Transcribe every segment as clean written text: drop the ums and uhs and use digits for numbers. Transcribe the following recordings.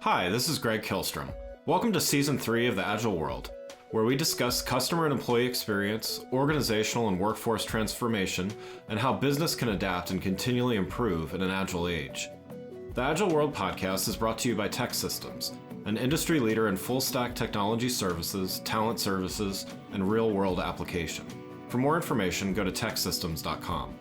Hi, this is Greg Kilstrom. Welcome to Season 3 of the Agile World, where we discuss customer and employee experience, organizational and workforce transformation, and how business can adapt and continually improve in an agile age. The Agile World podcast is brought to you by TEKsystems, an industry leader in full-stack technology services, talent services, and real-world application. For more information, go to teksystems.com.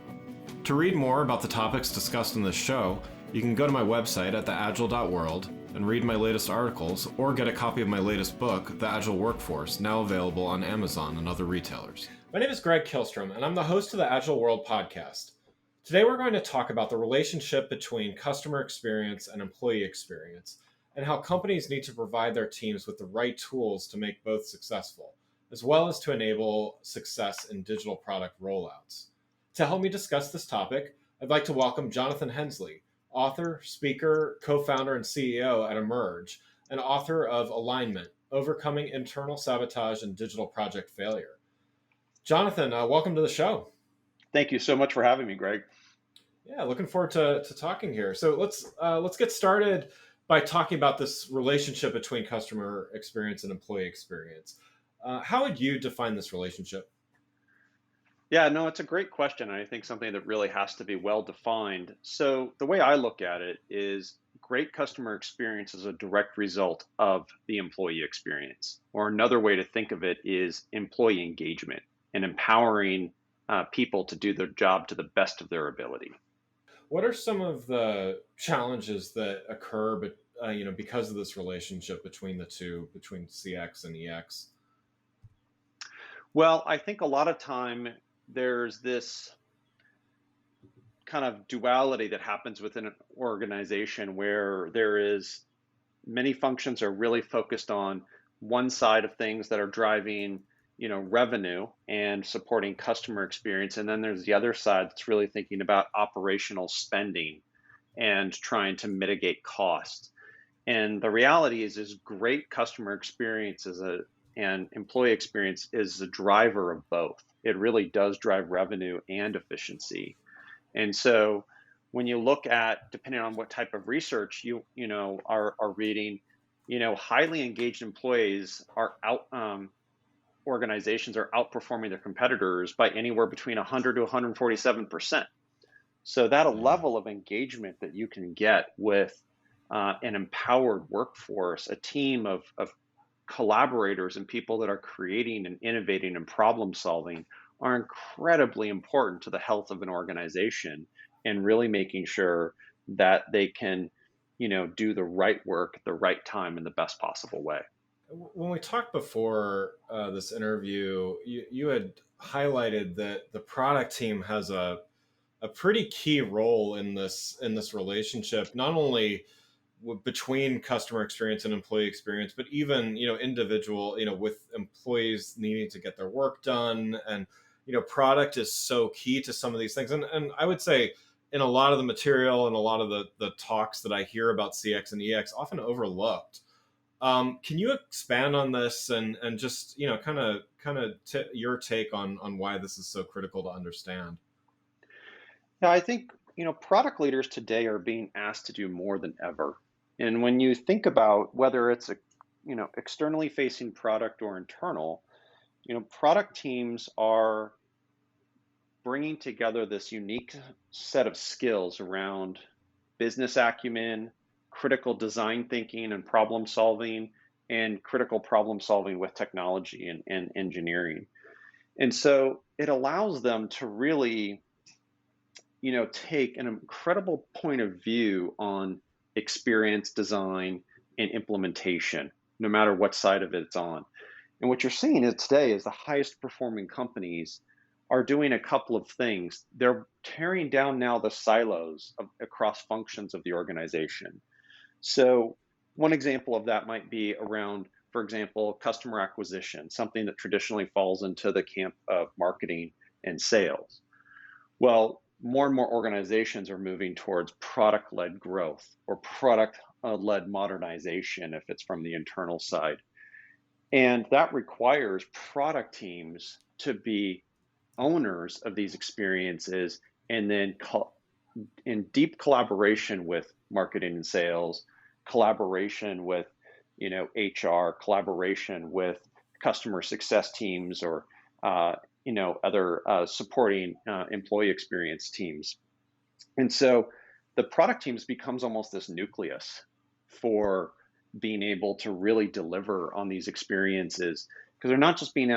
To read more about the topics discussed in this show, you can go to my website at theagile.world and read my latest articles, or get a copy of my latest book, The Agile Workforce, now available on Amazon and other retailers. My name is Greg Kilstrom, and I'm the host of the Agile World podcast. Today we're going to talk about the relationship between customer experience and employee experience, and how companies need to provide their teams with the right tools to make both successful, as well as to enable success in digital product rollouts. To help me discuss this topic, I'd like to welcome Jonathan Hensley, author, speaker, co-founder, and CEO at Emerge, and author of Alignment: Overcoming Internal Sabotage and Digital Project Failure. Jonathan, welcome to the show. Thank you so much for having me, Greg. Yeah, looking forward to talking here. So let's get started by talking about this relationship between customer experience and employee experience. How would you define this relationship? Yeah, no, it's a great question. And I think something that really has to be well defined. So, the way I look at it is great customer experience is a direct result of the employee experience. Or another way to think of it is employee engagement and empowering people to do their job to the best of their ability. What are some of the challenges that occur, because of this relationship between the two, between CX and EX? Well, I think a lot of time there's this kind of duality that happens within an organization where there is many functions are really focused on one side of things that are driving revenue and supporting customer experience, and then there's the other side that's really thinking about operational spending and trying to mitigate costs. And the reality is great customer experience and employee experience is the driver of both. It really does drive revenue and efficiency. And so when you look at, depending on what type of research are reading, highly engaged employees are organizations are outperforming their competitors by anywhere between 100 to 147%. So that a level of engagement that you can get with an empowered workforce, a team of collaborators and people that are creating and innovating and problem solving are incredibly important to the health of an organization and really making sure that they can, do the right work at the right time in the best possible way. When we talked before this interview, you had highlighted that the product team has a pretty key role in this relationship, not only between customer experience and employee experience, but even individual, with employees needing to get their work done, and product is so key to some of these things. And I would say in a lot of the material and a lot of the talks that I hear about CX and EX, often overlooked. Can you expand on this and just kind of your take on why this is so critical to understand? Now, I think, product leaders today are being asked to do more than ever. And when you think about whether it's a, externally facing product or internal, product teams are bringing together this unique set of skills around business acumen, critical design thinking and problem solving, and critical problem solving with technology and engineering. And so it allows them to really, take an incredible point of view on experience design and implementation, no matter what side of it it's on. And what you're seeing is today is the highest performing companies are doing a couple of things. They're tearing down now the silos across functions of the organization. So one example of that might be around, for example, customer acquisition, something that traditionally falls into the camp of marketing and sales. Well, more and more organizations are moving towards product-led growth or product-led modernization if it's from the internal side. And that requires product teams to be owners of these experiences and then in deep collaboration with marketing and sales collaboration with, HR, collaboration with customer success teams, or other supporting employee experience teams. And so the product teams becomes almost this nucleus for being able to really deliver on these experiences, because they're not just being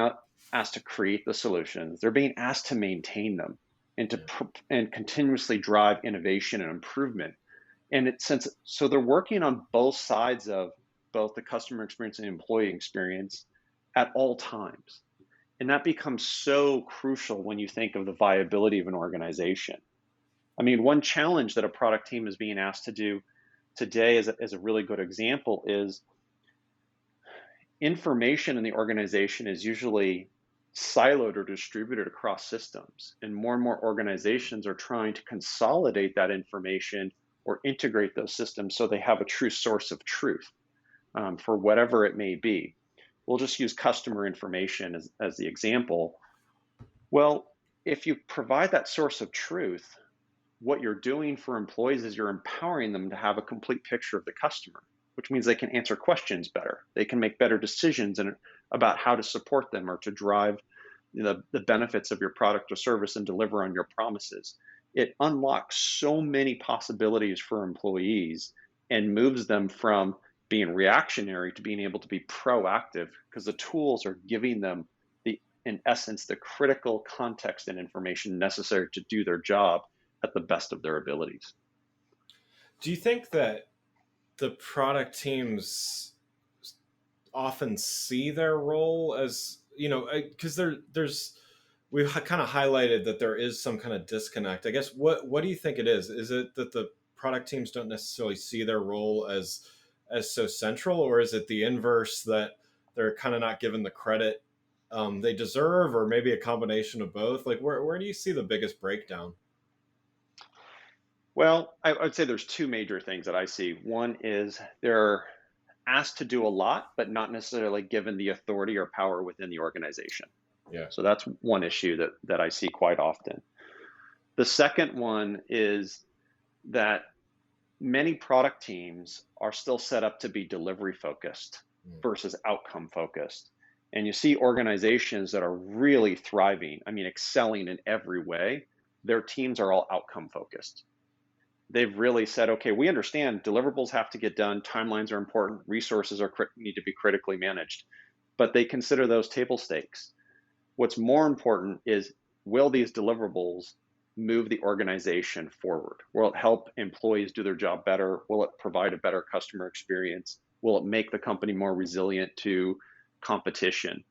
asked to create the solutions, they're being asked to maintain them and Yeah. and continuously drive innovation and improvement. And so they're working on both sides of both the customer experience and employee experience at all times. And that becomes so crucial when you think of the viability of an organization. I mean, one challenge that a product team is being asked to do today, as a really good example, is information in the organization is usually siloed or distributed across systems. And more organizations are trying to consolidate that information or integrate those systems so they have a true source of truth, for whatever it may be. We'll just use customer information as the example. Well, if you provide that source of truth, what you're doing for employees is you're empowering them to have a complete picture of the customer, which means they can answer questions better. They can make better decisions about how to support them or to drive the benefits of your product or service and deliver on your promises. It unlocks so many possibilities for employees and moves them from being reactionary to being able to be proactive, because the tools are giving them in essence, the critical context and information necessary to do their job at the best of their abilities. Do you think that the product teams often see their role as, because there's we've kind of highlighted that there is some kind of disconnect. I guess what do you think it is? Is it that the product teams don't necessarily see their role as so central, or is it the inverse, that they're kind of not given the credit they deserve, or maybe a combination of both? Like, where do you see the biggest breakdown? Well, I would say there's two major things that I see. One is they're asked to do a lot, but not necessarily given the authority or power within the organization. Yeah. So that's one issue that I see quite often. The second one is that many product teams are still set up to be delivery focused Mm. versus outcome focused. And you see organizations that are really thriving, I mean, excelling in every way. Their teams are all outcome focused. They've really said, okay, we understand deliverables have to get done, timelines are important, resources need to be critically managed, but they consider those table stakes. What's more important is, will these deliverables move the organization forward? Will it help employees do their job better? Will it provide a better customer experience? Will it make the company more resilient to competition?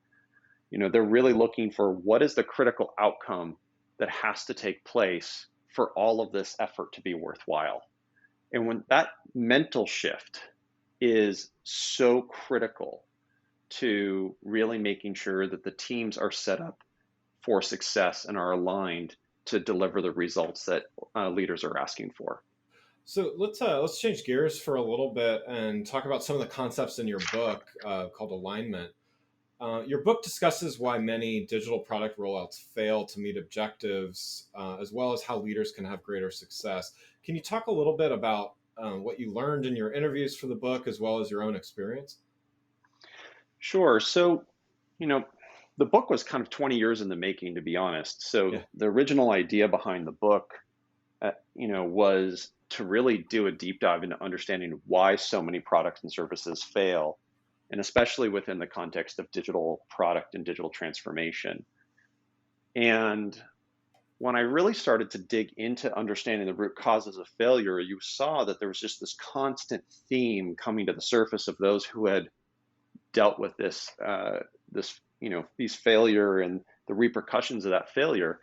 They're really looking for what is the critical outcome that has to take place for all of this effort to be worthwhile. And when that mental shift is so critical to really making sure that the teams are set up for success and are aligned to deliver the results that leaders are asking for. So let's change gears for a little bit and talk about some of the concepts in your book called alignment. Your book discusses why many digital product rollouts fail to meet objectives, as well as how leaders can have greater success. Can you talk a little bit about what you learned in your interviews for the book, as well as your own experience? Sure. So, you know, the book was kind of 20 years in the making, to be honest. So Yeah. the original idea behind the book, was to really do a deep dive into understanding why so many products and services fail, and especially within the context of digital product and digital transformation. And when I really started to dig into understanding the root causes of failure, you saw that there was just this constant theme coming to the surface of those who had dealt with these failure and the repercussions of that failure,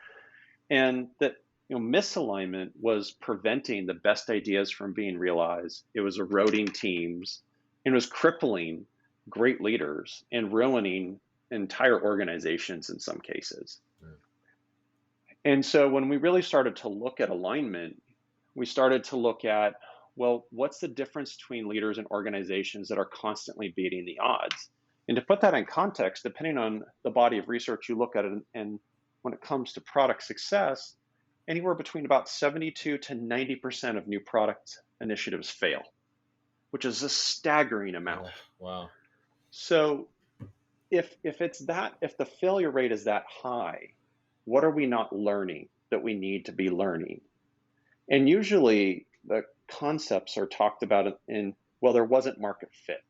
and that misalignment was preventing the best ideas from being realized. It was eroding teams, and it was crippling great leaders and ruining entire organizations in some cases. Right. And so when we really started to look at alignment, we started to look at, well, what's the difference between leaders and organizations that are constantly beating the odds? And to put that in context, depending on the body of research you look at it, and when it comes to product success, anywhere between about 72 to 90% of new product initiatives fail. which is a staggering amount. Yeah. Wow. So if the failure rate is that high, what are we not learning that we need to be learning? And usually the concepts are talked about in, well, there wasn't market fit.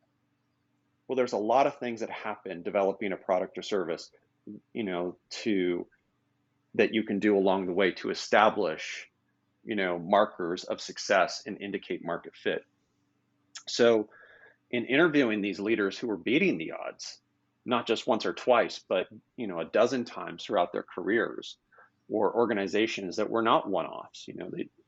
Well, there's a lot of things that happen developing a product or service, to that you can do along the way to establish, markers of success and indicate market fit. So in interviewing these leaders who were beating the odds, not just once or twice, but a dozen times throughout their careers, or organizations that were not one-offs,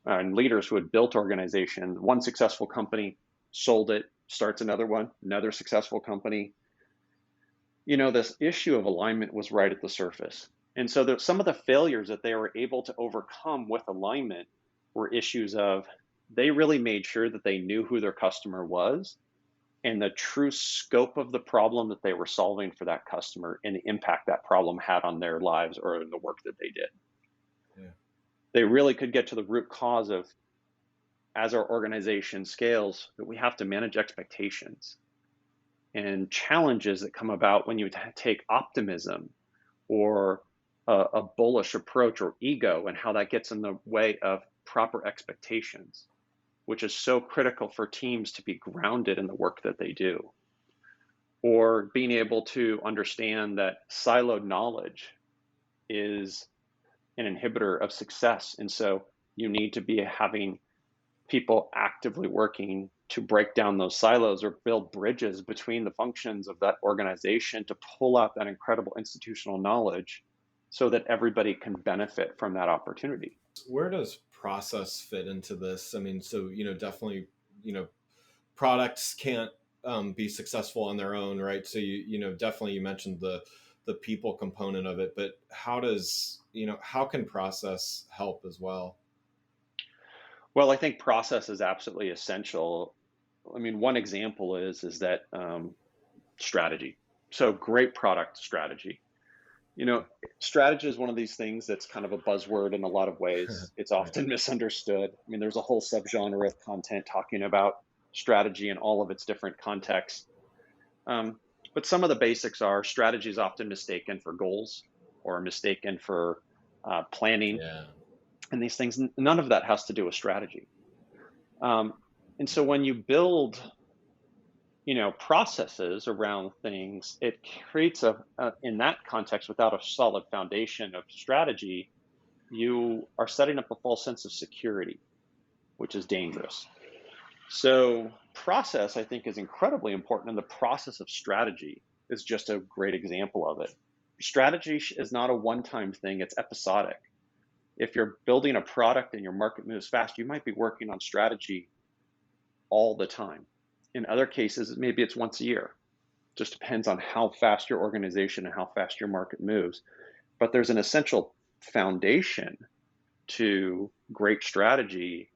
and leaders who had built organizations, one successful company, sold it, starts another one, another successful company. This issue of alignment was right at the surface. And so some of the failures that they were able to overcome with alignment were issues of they really made sure that they knew who their customer was and the true scope of the problem that they were solving for that customer and the impact that problem had on their lives or the work that they did. Yeah. They really could get to the root cause of, as our organization scales, that we have to manage expectations and challenges that come about when you take optimism or a bullish approach or ego, and how that gets in the way of proper expectations, which is so critical for teams to be grounded in the work that they do. Or being able to understand that siloed knowledge is an inhibitor of success. And so you need to be having people actively working to break down those silos or build bridges between the functions of that organization to pull out that incredible institutional knowledge so that everybody can benefit from that opportunity. Where does process fit into this? I mean, so, definitely, products can't be successful on their own, right? So definitely you mentioned the people component of it, but how can process help as well? Well, I think process is absolutely essential. I mean, one example is that strategy. So great product strategy. You know, strategy is one of these things that's kind of a buzzword in a lot of ways. It's Right. often misunderstood. I mean, there's a whole subgenre of content talking about strategy in all of its different contexts. Um, but some of the basics are strategy is often mistaken for goals or mistaken for planning. Yeah. And these things, none of that has to do with strategy. Um, and so when you build processes around things, it creates in that context, without a solid foundation of strategy, you are setting up a false sense of security, which is dangerous. So process, I think, is incredibly important, and the process of strategy is just a great example of it. Strategy is not a one-time thing, it's episodic. If you're building a product and your market moves fast, you might be working on strategy all the time. In other cases, maybe it's once a year. Just depends on how fast your organization and how fast your market moves. But there's an essential foundation to great strategy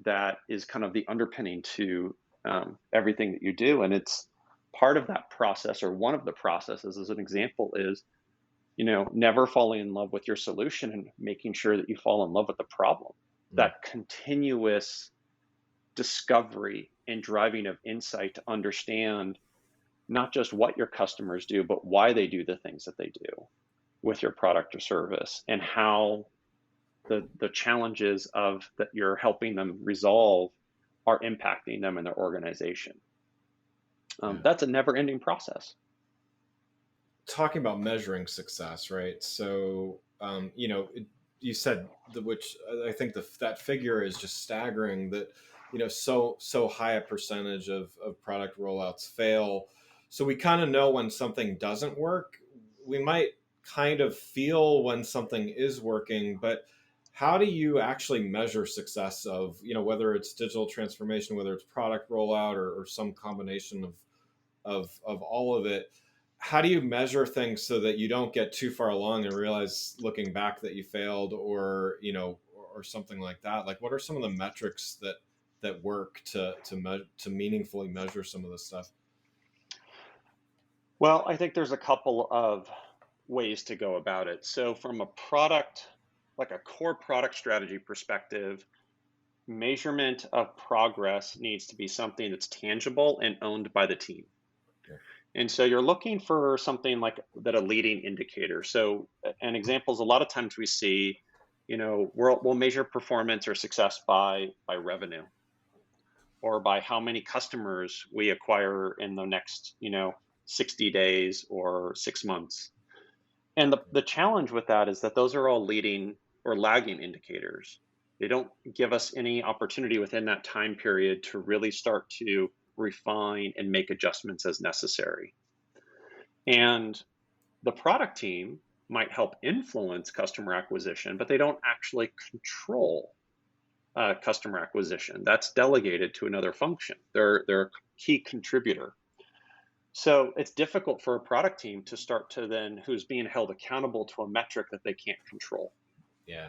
that is kind of the underpinning to everything that you do. And it's part of that process, or one of the processes, as an example, is never falling in love with your solution and making sure that you fall in love with the problem. Mm. That continuous discovery and driving of insight to understand not just what your customers do, but why they do the things that they do with your product or service, and how the challenges of that you're helping them resolve are impacting them in their organization. Yeah. That's a never-ending process. Talking about measuring success, right? So, you said which I think that figure is just staggering. That so high a percentage of product rollouts fail. So we kind of know when something doesn't work. We might kind of feel when something is working, but how do you actually measure success of whether it's digital transformation, whether it's product rollout, or some combination of all of it? How do you measure things so that you don't get too far along and realize looking back that you failed, or something like that? Like, what are some of the metrics that work to meaningfully measure some of this stuff? Well, I think there's a couple of ways to go about it. So from a product, like a core product strategy perspective, measurement of progress needs to be something that's tangible and owned by the team. Yeah. And so you're looking for something like that, a leading indicator. So, an example is a lot of times we see, we'll measure performance or success by revenue or by how many customers we acquire in the next, 60 days or 6 months. And the challenge with that is that those are all leading or lagging indicators. They don't give us any opportunity within that time period to really start to refine and make adjustments as necessary. And the product team might help influence customer acquisition, but they don't actually control customer acquisition. That's delegated to another function. They're a key contributor. So it's difficult for a product team to start to then who's being held accountable to a metric that they can't control. Yeah.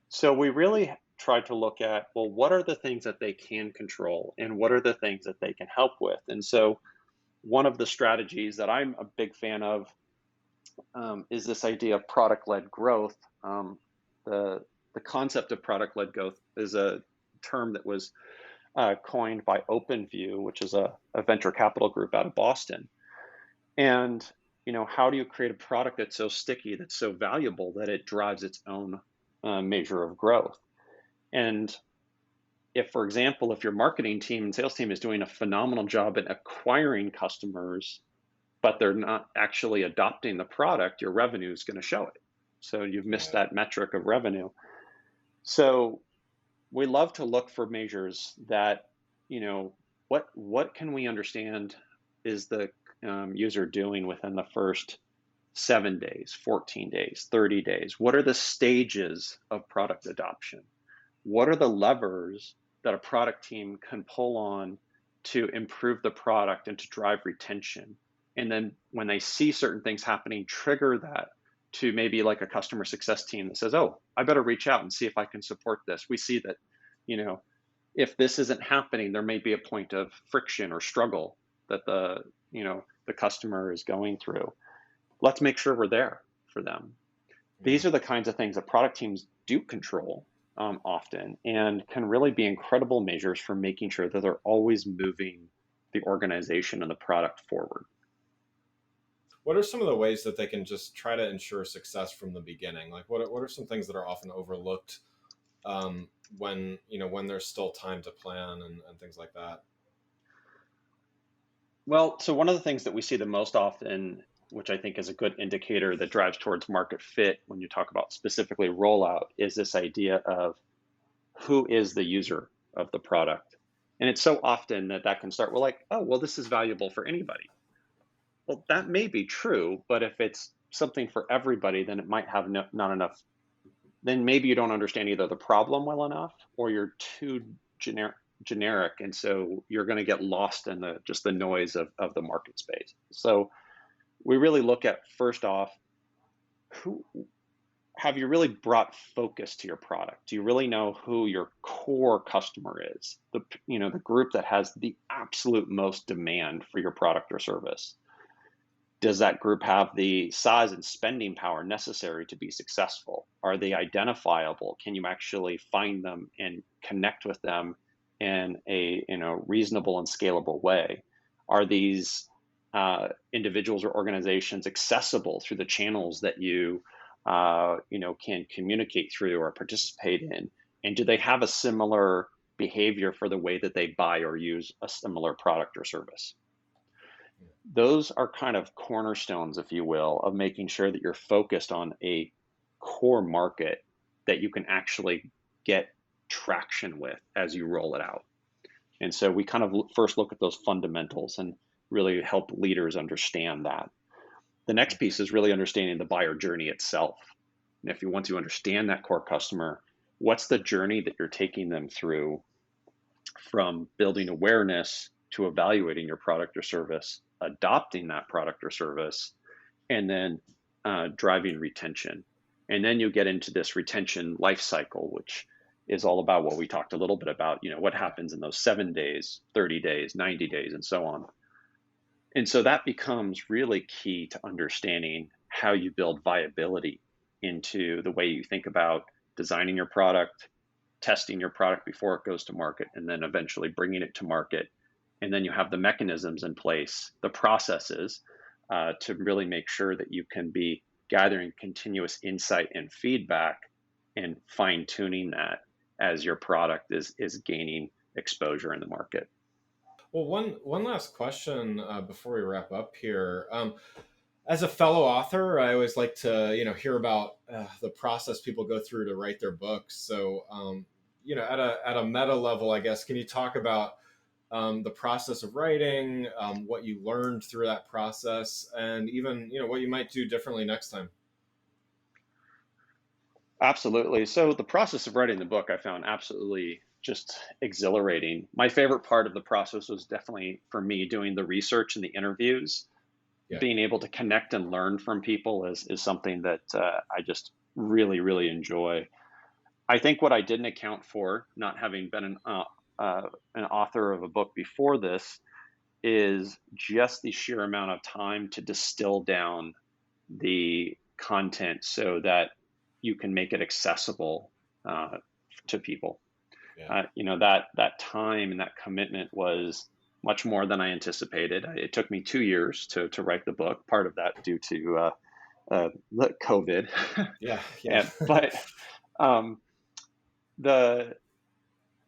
So we really try to look at, well, what are the things that they can control and what are the things that they can help with? And so one of the strategies that I'm a big fan of is this idea of product-led growth. The the concept of product-led growth is a term that was coined by OpenView, which is a venture capital group out of Boston. And how do you create a product that's so sticky, that's so valuable that it drives its own measure of growth? And if, for example, if your marketing team and sales team is doing a phenomenal job at acquiring customers, but they're not actually adopting the product, your revenue is going to show it. So you've missed Right. that metric of revenue. So we love to look for measures that, what can we understand is the user doing within the first 7 days, 14 days, 30 days? What are the stages of product adoption? What are the levers that a product team can pull on to improve the product and to drive retention? And then when they see certain things happening, trigger that to maybe like a customer success team that says, oh, I better reach out and see if I can support this. We see that, you know, if this isn't happening, there may be a point of friction or struggle that the customer is going through. Let's make sure we're there for them. Yeah. These are the kinds of things that product teams do control often and can really be incredible measures for making sure that they're always moving the organization and the product forward. What are some of the ways that they can just try to ensure success from the beginning? Like, what are some things that are often overlooked when there's still time to plan and things like that? Well, so one of the things that we see the most often, which I think is a good indicator that drives towards market fit when you talk about specifically rollout, is this idea of who is the user of the product. And it's so often that can start, well, like, oh, well, this is valuable for anybody. Well, that may be true, but if it's something for everybody, then it might have not enough. Then maybe you don't understand either the problem well enough, or you're too generic, and so you're going to get lost in the just the noise of the market space. So we really look at first off, who have you really brought focus to your product? Do you really know who your core customer is? The group that has the absolute most demand for your product or service. Does that group have the size and spending power necessary to be successful? Are they identifiable? Can you actually find them and connect with them in a reasonable and scalable way? Are these individuals or organizations accessible through the channels that you can communicate through or participate in? And do they have a similar behavior for the way that they buy or use a similar product or service? Those are kind of cornerstones, if you will, of making sure that you're focused on a core market that you can actually get traction with as you roll it out. And so we kind of first look at those fundamentals and really help leaders understand that. The next piece is really understanding the buyer journey itself. And if you want to understand that core customer, what's the journey that you're taking them through from building awareness to evaluating your product or service, adopting that product or service, and then driving retention. And then you get into this retention life cycle, which is all about what we talked a little bit about, what happens in those 7 days, 30 days, 90 days, and so on. And so that becomes really key to understanding how you build viability into the way you think about designing your product, testing your product before it goes to market, and then eventually bringing it to market. And then you have the mechanisms in place, the processes, to really make sure that you can be gathering continuous insight and feedback and fine tuning that as your product is gaining exposure in the market. Well, one last question before we wrap up here. As a fellow author, I always like to hear about the process people go through to write their books. So at a meta level, I guess, can you talk about the process of writing, what you learned through that process, and even what you might do differently next time? Absolutely. So the process of writing the book I found absolutely just exhilarating. My favorite part of the process was definitely for me doing the research and the interviews. Yeah. Being able to connect and learn from people is something that I just really, really enjoy. I think what I didn't account for, not having been an author of a book before this, is just the sheer amount of time to distill down the content so that you can make it accessible to people. Yeah. That time and that commitment was much more than I anticipated. It took me 2 years to write the book. Part of that due to COVID, Yeah. Yeah. but um, the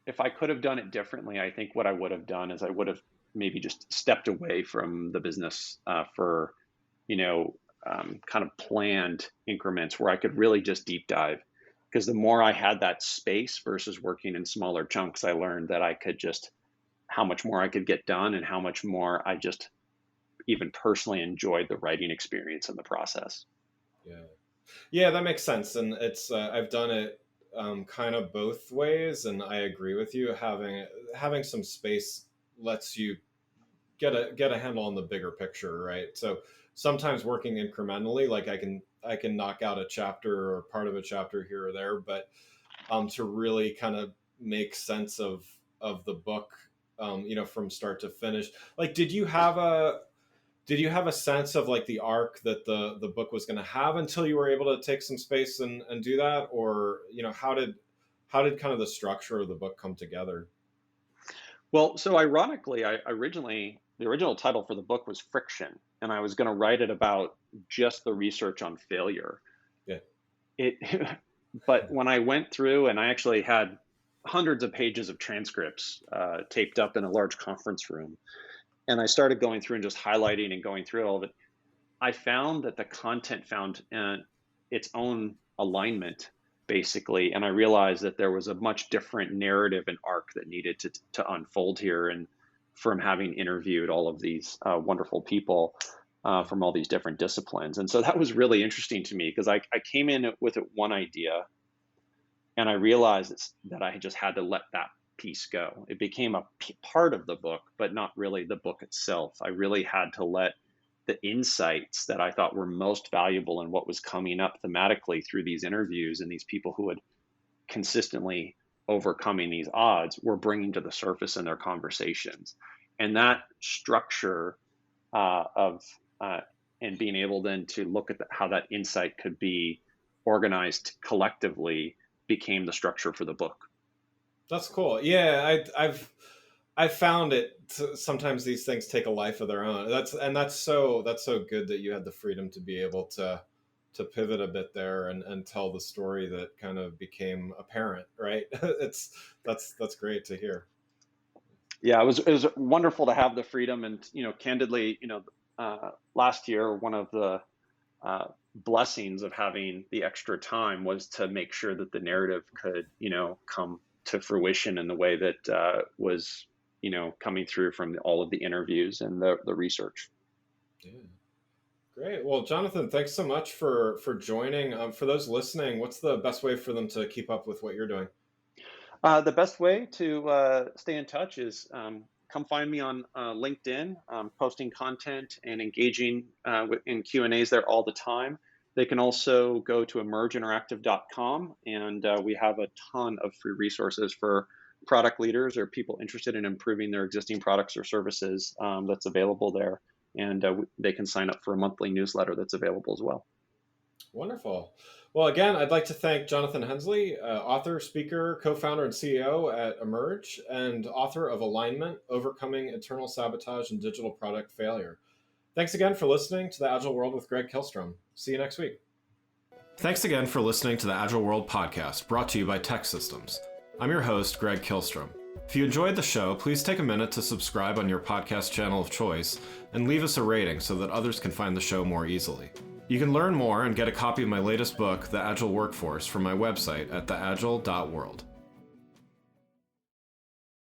if I could have done it differently, I think what I would have done is I would have maybe just stepped away from the business for kind of planned increments where I could really just deep dive. Because the more I had that space versus working in smaller chunks, I learned that I could just how much more I could get done and how much more I just even personally enjoyed the writing experience in the process. Yeah. Yeah, that makes sense, and it's I've done it kind of both ways, and I agree with you. Having some space lets you get a handle on the bigger picture, right? So sometimes working incrementally, like I can knock out a chapter or part of a chapter here or there, but to really kind of make sense of the book, from start to finish. Like, did you have a sense of like the arc that the book was going to have until you were able to take some space and do that, or how did kind of the structure of the book come together? Well, so ironically, the original title for the book was Friction, and I was going to write it about just the research on failure. Yeah. It, but when I went through and I actually had hundreds of pages of transcripts taped up in a large conference room, and I started going through and just highlighting and going through all of it, I found that the content found its own alignment basically, and I realized that there was a much different narrative and arc that needed to unfold here. And from having interviewed all of these wonderful people from all these different disciplines, and so that was really interesting to me because I came in with one idea, and I realized that I just had to let that piece go. It became a part of the book, but not really the book itself. I really had to let the insights that I thought were most valuable in what was coming up thematically through these interviews and these people who had consistently overcoming these odds were bringing to the surface in their conversations. And that structure of and being able then to look at how that insight could be organized collectively became the structure for the book. That's cool. Yeah, I've found it. Sometimes these things take a life of their own. That's so good that you had the freedom to be able to pivot a bit there and tell the story that kind of became apparent, right? That's great to hear. Yeah, it was wonderful to have the freedom, and candidly, last year one of the blessings of having the extra time was to make sure that the narrative could come to fruition in the way that was coming through from all of the interviews and the research. Yeah. Great. Well, Jonathan, thanks so much for joining. For those listening, what's the best way for them to keep up with what you're doing? The best way to stay in touch is come find me on LinkedIn, posting content and engaging in Q&As there all the time. They can also go to emergeinteractive.com, and we have a ton of free resources for product leaders or people interested in improving their existing products or services that's available there. And they can sign up for a monthly newsletter that's available as well. Wonderful. Well, again, I'd like to thank Jonathan Hensley, author, speaker, co-founder, and CEO at Emerge, and author of Alignment, Overcoming Internal Sabotage and Digital Product Failure. Thanks again for listening to The Agile World with Greg Kihlstrom. See you next week. Thanks again for listening to the Agile World podcast, brought to you by Tech Systems. I'm your host, Greg Kihlstrom. If you enjoyed the show, please take a minute to subscribe on your podcast channel of choice and leave us a rating so that others can find the show more easily. You can learn more and get a copy of my latest book, The Agile Workforce, from my website at theagile.world.